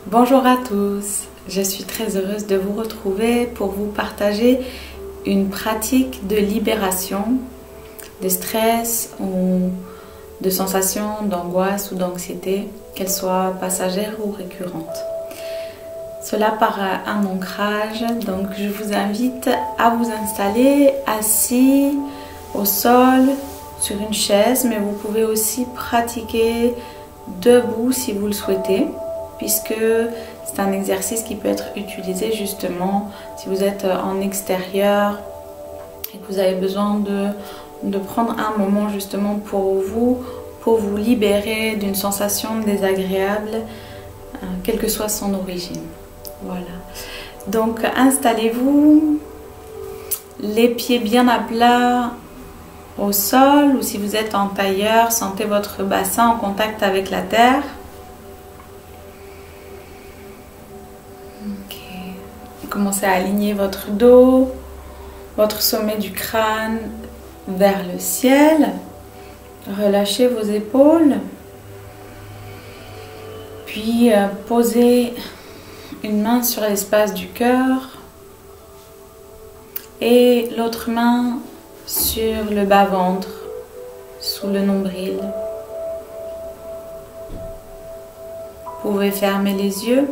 Bonjour à tous, je suis très heureuse de vous retrouver pour vous partager une pratique de libération de stress ou de sensations d'angoisse ou d'anxiété, qu'elles soient passagères ou récurrentes. Cela par un ancrage, donc je vous invite à vous installer assis au sol sur une chaise, mais vous pouvez aussi pratiquer debout si vous le souhaitez, puisque c'est un exercice qui peut être utilisé justement si vous êtes en extérieur et que vous avez besoin de prendre un moment justement pour vous libérer d'une sensation désagréable, quelle que soit son origine. Voilà. Donc installez-vous, les pieds bien à plat au sol, ou si vous êtes en tailleur, sentez votre bassin en contact avec la terre. Commencez à aligner votre dos, votre sommet du crâne vers le ciel. Relâchez vos épaules. Puis posez une main sur l'espace du cœur et l'autre main sur le bas-ventre, sous le nombril. Vous pouvez fermer les yeux.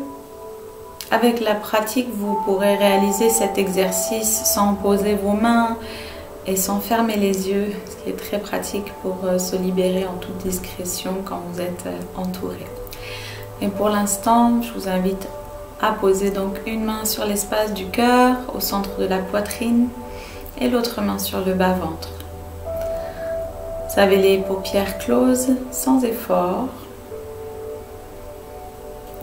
Avec la pratique, vous pourrez réaliser cet exercice sans poser vos mains et sans fermer les yeux, ce qui est très pratique pour se libérer en toute discrétion quand vous êtes entouré. Et pour l'instant, je vous invite à poser donc une main sur l'espace du cœur, au centre de la poitrine, et l'autre main sur le bas-ventre. Vous avez les paupières closes, sans effort.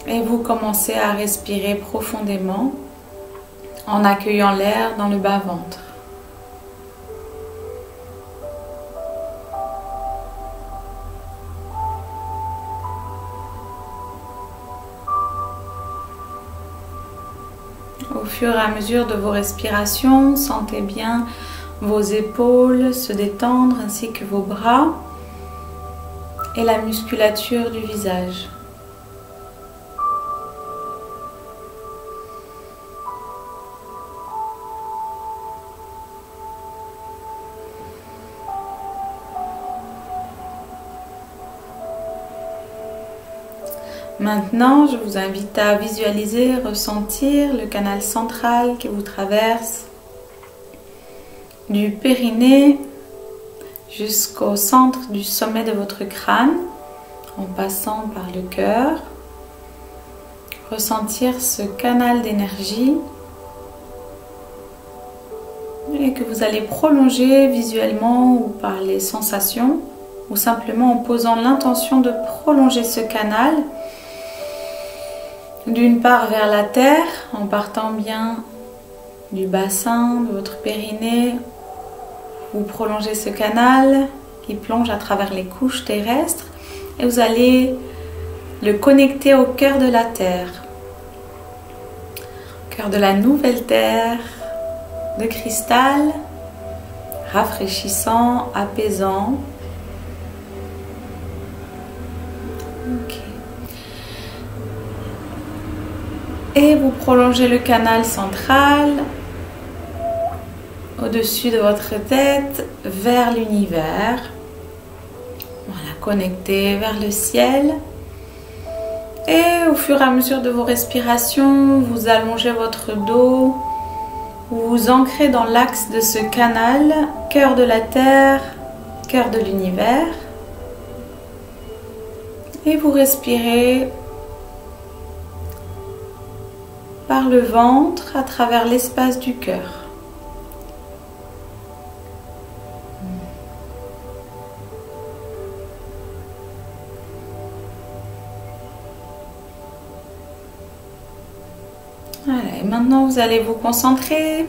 Et vous commencez à respirer profondément en accueillant l'air dans le bas-ventre. Au fur et à mesure de vos respirations, sentez bien vos épaules se détendre ainsi que vos bras et la musculature du visage. Maintenant, je vous invite à visualiser, ressentir le canal central qui vous traverse du périnée jusqu'au centre du sommet de votre crâne, en passant par le cœur. Ressentir ce canal d'énergie et que vous allez prolonger visuellement ou par les sensations, ou simplement en posant l'intention de prolonger ce canal. D'une part vers la terre, en partant bien du bassin, de votre périnée. Vous prolongez ce canal qui plonge à travers les couches terrestres et vous allez le connecter au cœur de la terre. Au cœur de la nouvelle terre de cristal, rafraîchissant, apaisant. Et vous prolongez le canal central au-dessus de votre tête vers l'univers. Voilà, connecté vers le ciel. Et au fur et à mesure de vos respirations, vous allongez votre dos. Vous vous ancrez dans l'axe de ce canal, cœur de la terre, cœur de l'univers. Et vous respirez par le ventre à travers l'espace du cœur. Voilà, et maintenant vous allez vous concentrer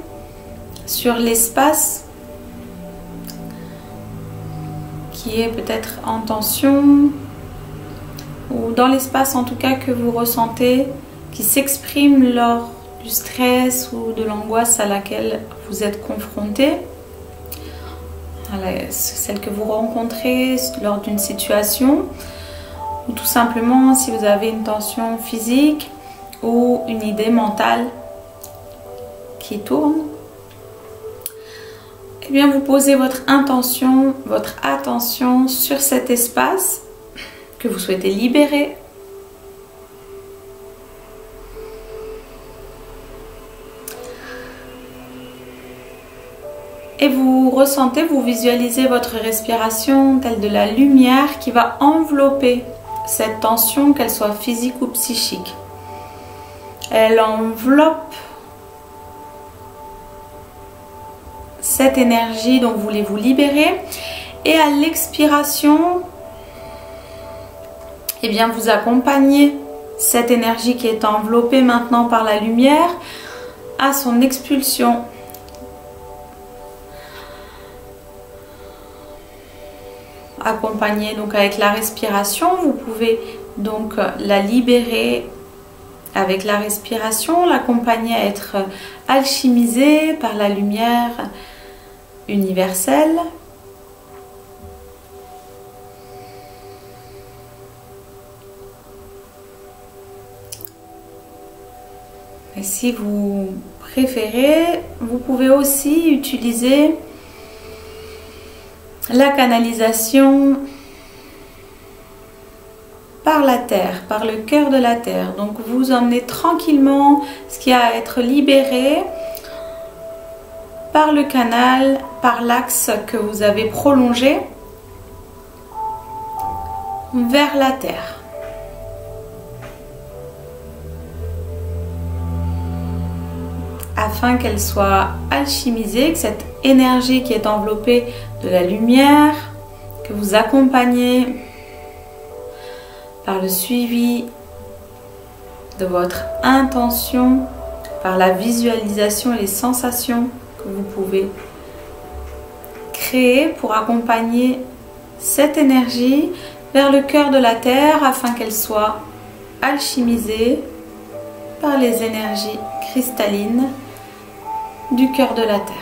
sur l'espace qui est peut-être en tension, ou dans l'espace en tout cas que vous ressentez, qui s'exprime lors du stress ou de l'angoisse à laquelle vous êtes confronté. Voilà, celle que vous rencontrez lors d'une situation, ou tout simplement si vous avez une tension physique, ou une idée mentale qui tourne, eh bien vous posez votre intention, votre attention sur cet espace que vous souhaitez libérer. Et vous ressentez, vous visualisez votre respiration telle de la lumière qui va envelopper cette tension, qu'elle soit physique ou psychique. Elle enveloppe cette énergie dont vous voulez vous libérer. Et à l'expiration, eh bien vous accompagnez cette énergie qui est enveloppée maintenant par la lumière à son expulsion. Accompagné donc avec la respiration, vous pouvez donc la libérer avec la respiration, l'accompagner à être alchimisée par la lumière universelle. Et si vous préférez, vous pouvez aussi utiliser la canalisation par la terre, par le cœur de la terre. Donc vous emmenez tranquillement ce qui a à être libéré par le canal, par l'axe que vous avez prolongé vers la terre. Afin qu'elle soit alchimisée, que cette énergie qui est enveloppée de la lumière, que vous accompagnez par le suivi de votre intention, par la visualisation et les sensations que vous pouvez créer pour accompagner cette énergie vers le cœur de la terre afin qu'elle soit alchimisée par les énergies cristallines du cœur de la terre.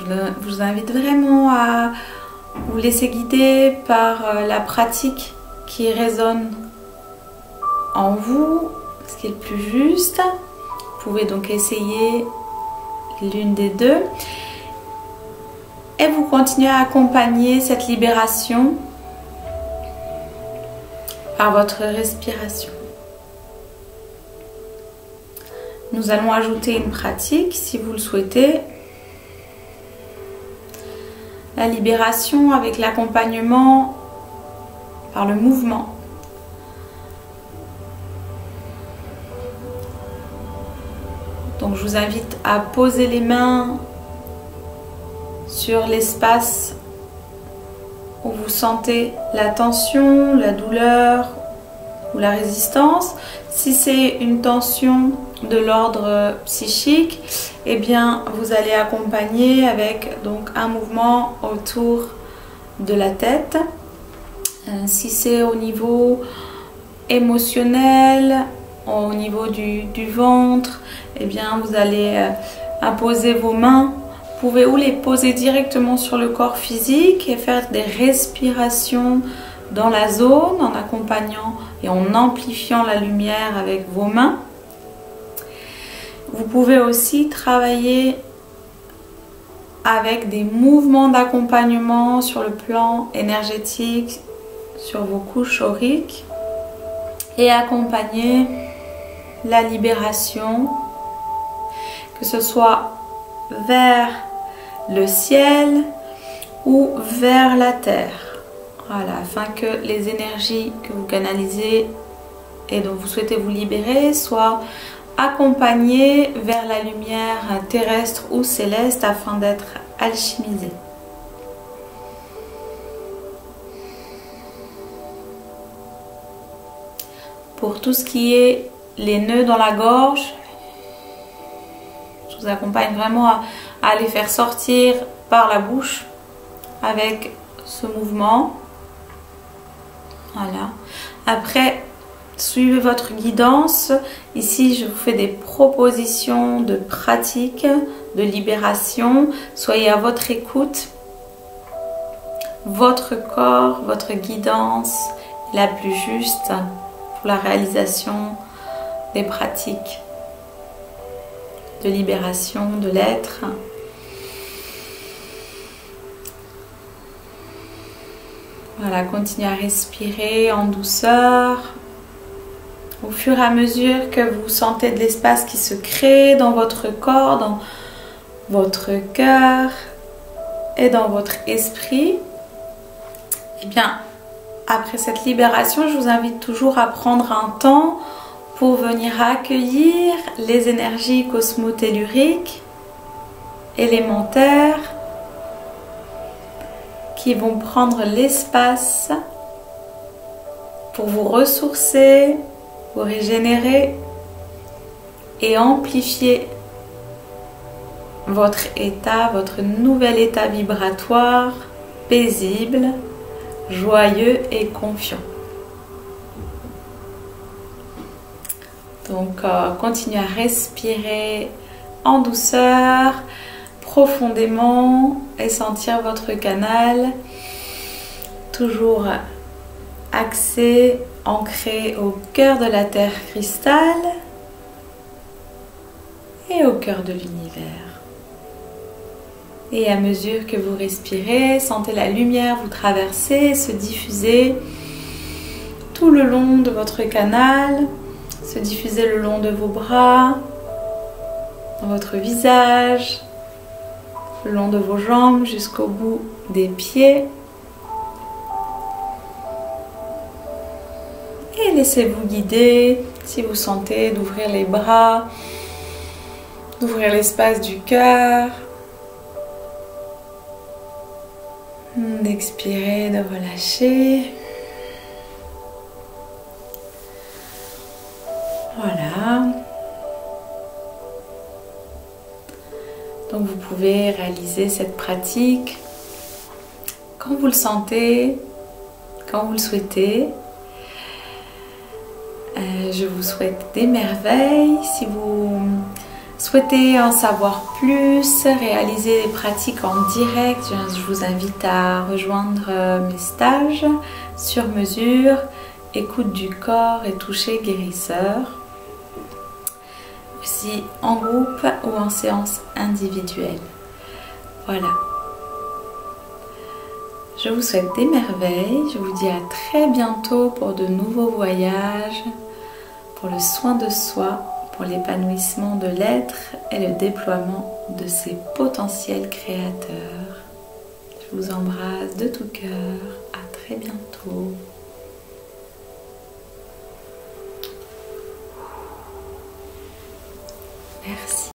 Voilà, je vous invite vraiment à vous laisser guider par la pratique qui résonne en vous, ce qui est le plus juste. Vous pouvez donc essayer l'une des deux. Et vous continuez à accompagner cette libération par votre respiration. Nous allons ajouter une pratique, si vous le souhaitez. La libération avec l'accompagnement par le mouvement. Donc je vous invite à poser les mains sur l'espace où vous sentez la tension, la douleur ou la résistance. Si c'est une tension de l'ordre psychique, eh bien vous allez accompagner avec donc un mouvement autour de la tête. Si c'est au niveau émotionnel, au niveau du ventre, eh bien vous allez imposer vos mains. Vous pouvez ou les poser directement sur le corps physique et faire des respirations dans la zone en accompagnant et en amplifiant la lumière avec vos mains. Vous pouvez aussi travailler avec des mouvements d'accompagnement sur le plan énergétique, sur vos couches auriques et accompagner la libération, que ce soit vers le ciel ou vers la terre. Voilà, afin que les énergies que vous canalisez et dont vous souhaitez vous libérer soient accompagnées vers la lumière terrestre ou céleste afin d'être alchimisées. Pour tout ce qui est les nœuds dans la gorge, je vous accompagne vraiment à les faire sortir par la bouche avec ce mouvement. Voilà. Après, suivez votre guidance. Ici, je vous fais des propositions de pratique, de libération. Soyez à votre écoute votre corps, votre guidance la plus juste pour la réalisation des pratiques de libération de l'être. Voilà, continuez à respirer en douceur. Au fur et à mesure que vous sentez de l'espace qui se crée dans votre corps, dans votre cœur et dans votre esprit, et bien, après cette libération, je vous invite toujours à prendre un temps pour venir accueillir les énergies cosmotelluriques, élémentaires, qui vont prendre l'espace pour vous ressourcer, vous régénérer et amplifier votre état, votre nouvel état vibratoire, paisible, joyeux et confiant. Donc, continuez à respirer en douceur, profondément et sentir votre canal toujours axé, ancré au cœur de la terre cristal et au cœur de l'univers. Et à mesure que vous respirez, sentez la lumière vous traverser, se diffuser tout le long de votre canal, se diffuser le long de vos bras, dans votre visage, le long de vos jambes jusqu'au bout des pieds. Et laissez-vous guider si vous sentez d'ouvrir les bras, d'ouvrir l'espace du cœur, d'expirer, de relâcher. Voilà. Donc vous pouvez réaliser cette pratique quand vous le sentez, quand vous le souhaitez. Je vous souhaite des merveilles. Si vous souhaitez en savoir plus, réaliser des pratiques en direct, je vous invite à rejoindre mes stages sur mesure, écoute du corps et toucher guérisseur. Aussi en groupe ou en séance individuelle. Voilà. Je vous souhaite des merveilles. Je vous dis à très bientôt pour de nouveaux voyages, pour le soin de soi, pour l'épanouissement de l'être et le déploiement de ses potentiels créateurs. Je vous embrasse de tout cœur. À très bientôt. Merci.